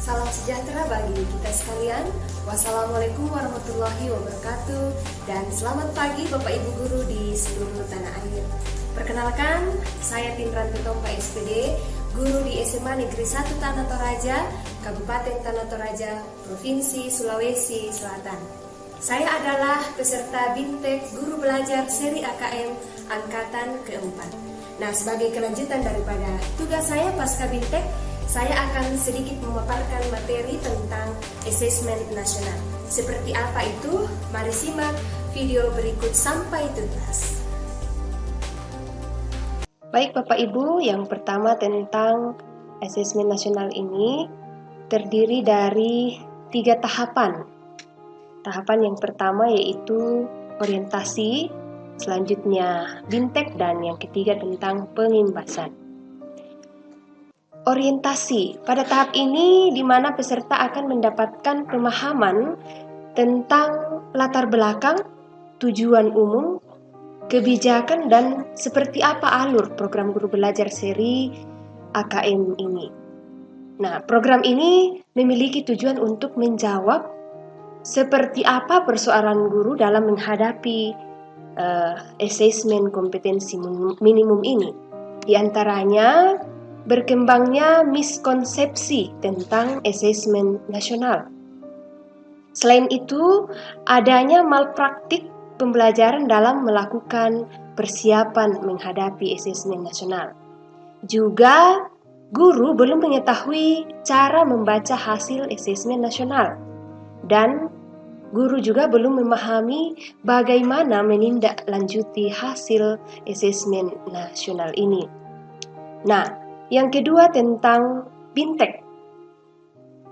Salam sejahtera bagi kita sekalian. Wassalamualaikum warahmatullahi wabarakatuh. Dan selamat pagi Bapak Ibu Guru di seluruh tanah air. Perkenalkan, saya Tindran Petompa SPD, guru di SMA Negeri 1 Tanah Toraja, Kabupaten Tanah Toraja, Provinsi Sulawesi Selatan. Saya adalah peserta BIMTEK Guru Belajar Seri AKM Angkatan keempat. Nah, sebagai kelanjutan daripada tugas saya pasca BIMTEK, saya akan sedikit memaparkan materi tentang asesmen nasional. Seperti apa itu? Mari simak video berikut sampai tuntas. Baik Bapak Ibu, yang pertama tentang asesmen nasional ini terdiri dari 3 tahapan. Tahapan yang pertama yaitu orientasi, selanjutnya BIMTEK, dan yang ketiga tentang pengimbasan. Orientasi pada tahap ini di mana peserta akan mendapatkan pemahaman tentang latar belakang, tujuan umum, kebijakan, dan seperti apa alur program guru belajar seri AKM ini. Nah, program ini memiliki tujuan untuk menjawab seperti apa persoalan guru dalam menghadapi asesmen kompetensi minimum ini. Di antaranya berkembangnya miskonsepsi tentang asesmen nasional. Selain itu, adanya malpraktik pembelajaran dalam melakukan persiapan menghadapi asesmen nasional. Juga, guru belum mengetahui cara membaca hasil asesmen nasional. Dan guru juga belum memahami bagaimana menindaklanjuti hasil asesmen nasional ini. Nah, yang kedua tentang BIMTEK.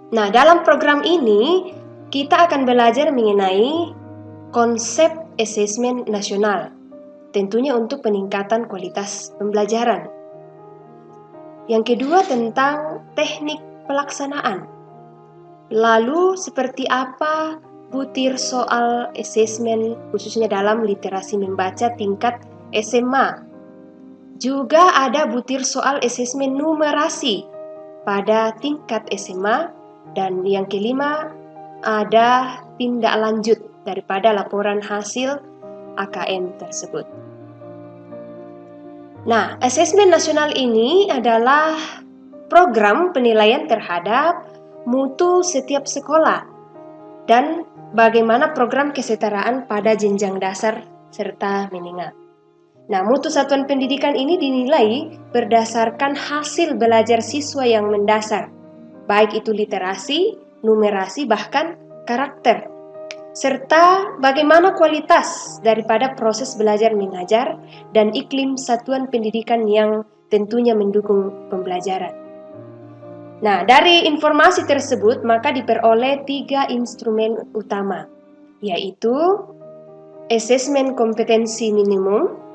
Nah, dalam program ini kita akan belajar mengenai konsep asesmen nasional, tentunya untuk peningkatan kualitas pembelajaran. Yang kedua tentang teknik pelaksanaan. Lalu seperti apa butir soal asesmen khususnya dalam literasi membaca tingkat SMA. Juga ada butir soal asesmen numerasi pada tingkat SMA, dan yang kelima ada tindak lanjut daripada laporan hasil AKM tersebut. Nah, asesmen nasional ini adalah program penilaian terhadap mutu setiap sekolah dan bagaimana program kesetaraan pada jenjang dasar serta menengah. Nah, mutu satuan pendidikan ini dinilai berdasarkan hasil belajar siswa yang mendasar, baik itu literasi, numerasi, bahkan karakter, serta bagaimana kualitas daripada proses belajar mengajar dan iklim satuan pendidikan yang tentunya mendukung pembelajaran. Nah, dari informasi tersebut maka diperoleh 3 instrumen utama, yaitu asesmen kompetensi minimum,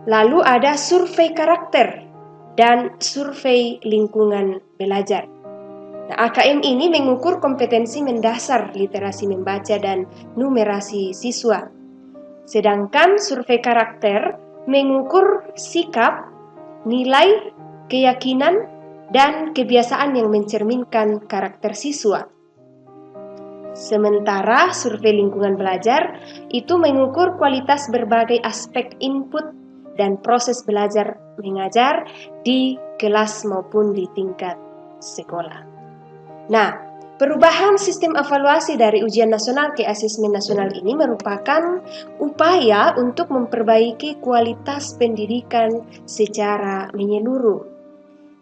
lalu ada survei karakter dan survei lingkungan belajar. Nah, AKM ini mengukur kompetensi mendasar literasi membaca dan numerasi siswa. Sedangkan survei karakter mengukur sikap, nilai, keyakinan, dan kebiasaan yang mencerminkan karakter siswa. Sementara survei lingkungan belajar itu mengukur kualitas berbagai aspek input dan proses belajar mengajar di kelas maupun di tingkat sekolah. Nah, perubahan sistem evaluasi dari ujian nasional ke asesmen nasional ini merupakan upaya untuk memperbaiki kualitas pendidikan secara menyeluruh.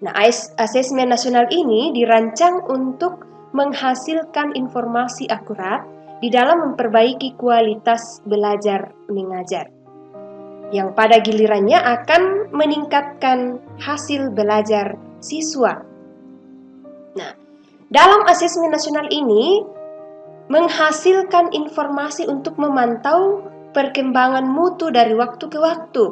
Nah, asesmen nasional ini dirancang untuk menghasilkan informasi akurat di dalam memperbaiki kualitas belajar mengajar, yang pada gilirannya akan meningkatkan hasil belajar siswa. Nah, dalam asesmen nasional ini menghasilkan informasi untuk memantau perkembangan mutu dari waktu ke waktu.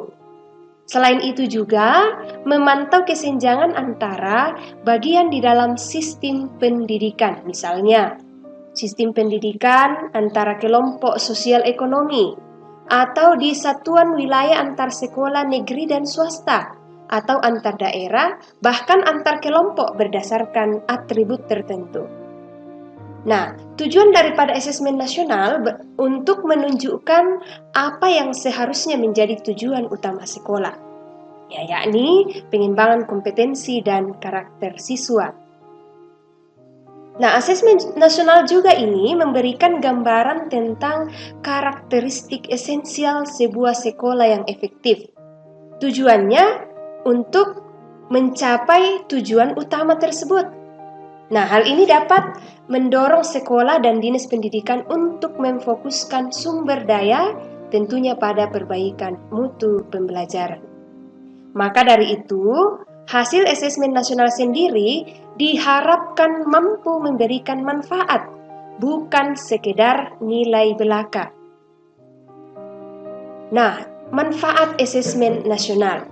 Selain itu juga memantau kesenjangan antara bagian di dalam sistem pendidikan, misalnya sistem pendidikan antara kelompok sosial ekonomi, atau di satuan wilayah antar sekolah negeri dan swasta, atau antar daerah, bahkan antar kelompok berdasarkan atribut tertentu. Nah, tujuan daripada asesmen nasional untuk menunjukkan apa yang seharusnya menjadi tujuan utama sekolah, yakni pengembangan kompetensi dan karakter siswa. Nah, asesmen nasional juga ini memberikan gambaran tentang karakteristik esensial sebuah sekolah yang efektif. Tujuannya untuk mencapai tujuan utama tersebut. Nah, hal ini dapat mendorong sekolah dan dinas pendidikan untuk memfokuskan sumber daya tentunya pada perbaikan mutu pembelajaran. Maka dari itu, hasil asesmen nasional sendiri diharapkan mampu memberikan manfaat, bukan sekedar nilai belaka. Nah, manfaat asesmen nasional.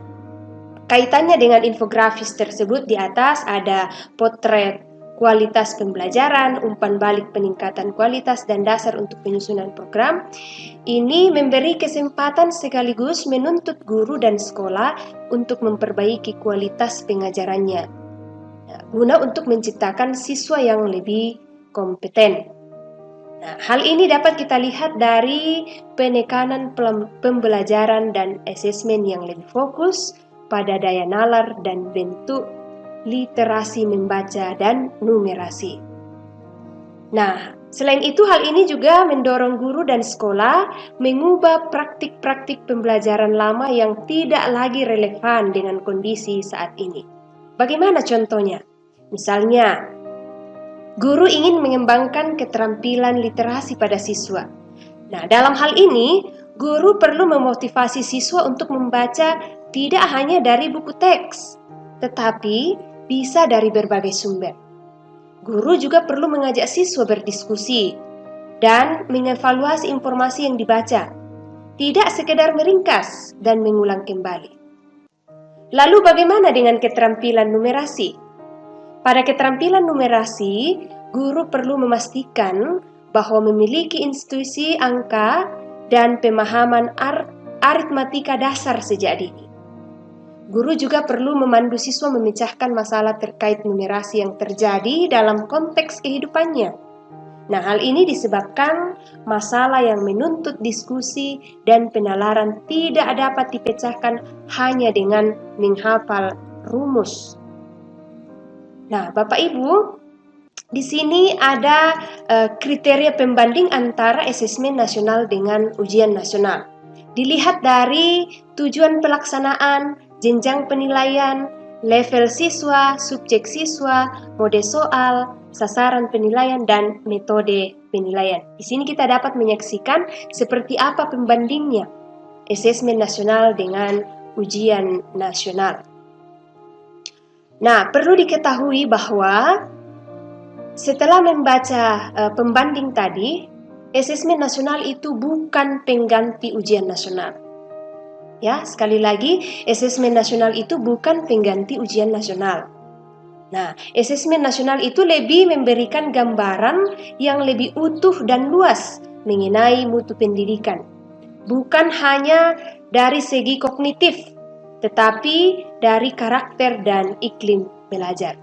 Kaitannya dengan infografis tersebut di atas ada potret kualitas pembelajaran, umpan balik peningkatan kualitas dan dasar untuk penyusunan program. Ini memberi kesempatan sekaligus menuntut guru dan sekolah untuk memperbaiki kualitas pengajarannya, guna untuk menciptakan siswa yang lebih kompeten. Nah, hal ini dapat kita lihat dari penekanan pembelajaran dan asesmen yang lebih fokus pada daya nalar dan bentuk literasi membaca dan numerasi. Nah, selain itu hal ini juga mendorong guru dan sekolah mengubah praktik-praktik pembelajaran lama yang tidak lagi relevan dengan kondisi saat ini. Bagaimana contohnya? Misalnya, guru ingin mengembangkan keterampilan literasi pada siswa. Nah, dalam hal ini, guru perlu memotivasi siswa untuk membaca tidak hanya dari buku teks, tetapi bisa dari berbagai sumber. Guru juga perlu mengajak siswa berdiskusi dan mengevaluasi informasi yang dibaca, tidak sekedar meringkas dan mengulang kembali. Lalu bagaimana dengan keterampilan numerasi? Pada keterampilan numerasi, guru perlu memastikan bahwa memiliki intuisi angka dan pemahaman aritmatika dasar sejak dini. Guru juga perlu memandu siswa memecahkan masalah terkait numerasi yang terjadi dalam konteks kehidupannya. Nah, hal ini disebabkan masalah yang menuntut diskusi dan penalaran tidak dapat dipecahkan hanya dengan menghafal rumus. Nah, Bapak Ibu, di sini ada kriteria pembanding antara asesmen nasional dengan ujian nasional. Dilihat dari tujuan pelaksanaan, jenjang penilaian, level siswa, subjek siswa, mode soal, sasaran penilaian, dan metode penilaian. Di sini kita dapat menyaksikan seperti apa pembandingnya asesmen nasional dengan ujian nasional. Nah, perlu diketahui bahwa setelah membaca pembanding tadi, asesmen nasional itu bukan pengganti ujian nasional. Ya, sekali lagi, asesmen nasional itu bukan pengganti ujian nasional. Nah, asesmen nasional itu lebih memberikan gambaran yang lebih utuh dan luas mengenai mutu pendidikan. Bukan hanya dari segi kognitif, tetapi dari karakter dan iklim belajar.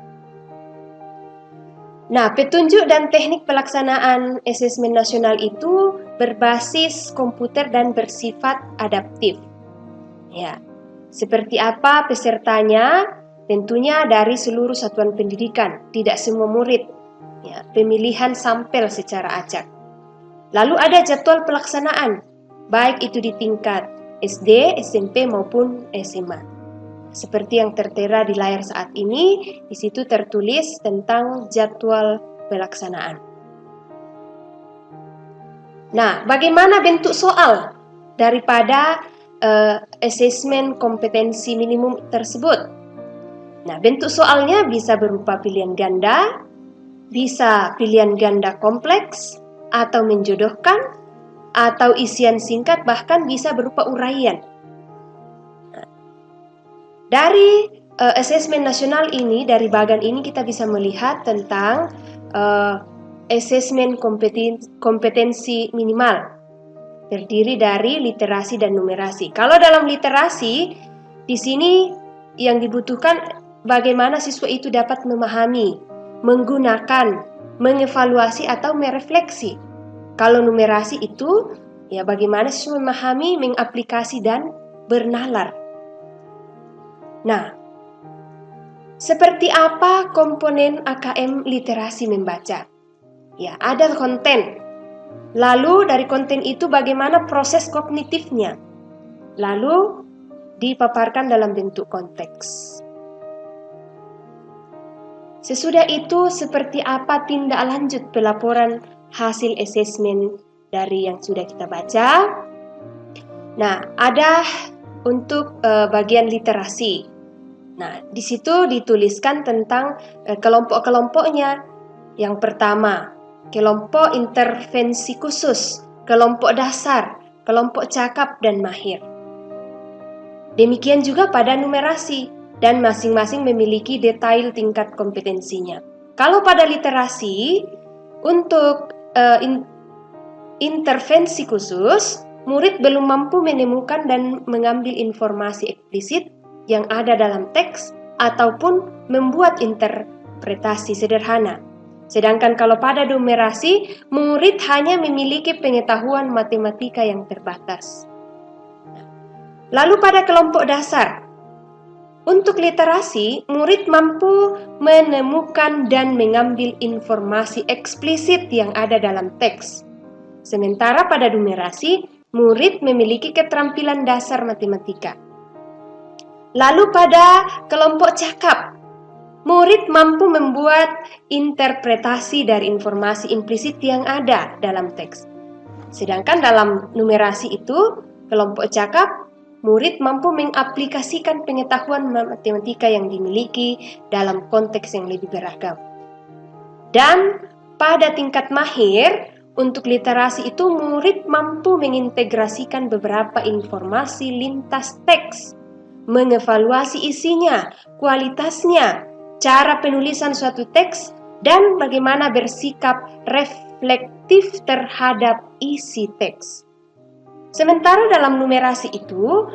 Nah, petunjuk dan teknik pelaksanaan asesmen nasional itu berbasis komputer dan bersifat adaptif. Ya, seperti apa pesertanya? Tentunya dari seluruh satuan pendidikan, tidak semua murid. Ya, pemilihan sampel secara acak. Lalu ada jadwal pelaksanaan, baik itu di tingkat SD, SMP maupun SMA. Seperti yang tertera di layar saat ini, di situ tertulis tentang jadwal pelaksanaan. Nah, bagaimana bentuk soal daripada asesmen kompetensi minimum tersebut? Nah, bentuk soalnya bisa berupa pilihan ganda, bisa pilihan ganda kompleks, atau menjodohkan, atau isian singkat, bahkan bisa berupa uraian. Dari asesmen nasional ini, dari bagan ini kita bisa melihat tentang asesmen kompetensi minimal. Terdiri dari literasi dan numerasi. Kalau dalam literasi, di sini yang dibutuhkan bagaimana siswa itu dapat memahami, menggunakan, mengevaluasi atau merefleksi. Kalau numerasi itu, ya bagaimana siswa memahami, mengaplikasi dan bernalar. Nah, seperti apa komponen AKM literasi membaca? Ya, ada konten. Lalu dari konten itu bagaimana proses kognitifnya? Lalu dipaparkan dalam bentuk konteks. Sesudah itu seperti apa tindak lanjut pelaporan hasil asesmen dari yang sudah kita baca? Nah, ada untuk bagian literasi. Nah, di situ dituliskan tentang kelompok-kelompoknya. Yang pertama, kelompok intervensi khusus, kelompok dasar, kelompok cakap dan mahir. Demikian juga pada numerasi, dan masing-masing memiliki detail tingkat kompetensinya. Kalau pada literasi, untuk intervensi khusus, murid belum mampu menemukan dan mengambil informasi eksplisit yang ada dalam teks ataupun membuat interpretasi sederhana. Sedangkan kalau pada numerasi, murid hanya memiliki pengetahuan matematika yang terbatas. Lalu pada kelompok dasar, untuk literasi, murid mampu menemukan dan mengambil informasi eksplisit yang ada dalam teks. Sementara pada numerasi, murid memiliki keterampilan dasar matematika. Lalu pada kelompok cakap, murid mampu membuat interpretasi dari informasi implisit yang ada dalam teks. Sedangkan dalam numerasi itu, kelompok cakap, murid mampu mengaplikasikan pengetahuan matematika yang dimiliki dalam konteks yang lebih beragam. Dan pada tingkat mahir, untuk literasi itu murid mampu mengintegrasikan beberapa informasi lintas teks, mengevaluasi isinya, kualitasnya, cara penulisan suatu teks, dan bagaimana bersikap reflektif terhadap isi teks. Sementara dalam numerasi itu,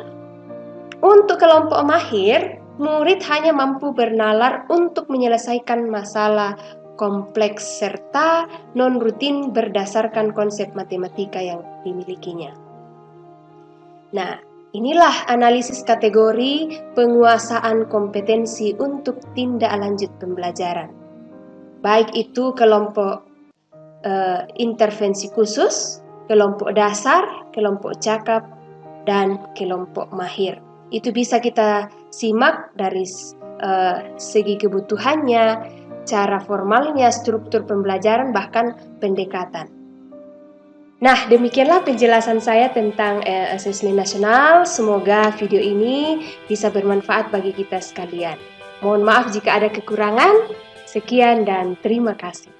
untuk kelompok mahir, murid hanya mampu bernalar untuk menyelesaikan masalah kompleks serta non-rutin berdasarkan konsep matematika yang dimilikinya. Nah, inilah analisis kategori penguasaan kompetensi untuk tindak lanjut pembelajaran. Baik itu kelompok intervensi khusus, kelompok dasar, kelompok cakap, dan kelompok mahir. Itu bisa kita simak dari segi kebutuhannya, cara formalnya, struktur pembelajaran, bahkan pendekatan. Nah, demikianlah penjelasan saya tentang asesmen nasional. Semoga video ini bisa bermanfaat bagi kita sekalian. Mohon maaf jika ada kekurangan. Sekian dan terima kasih.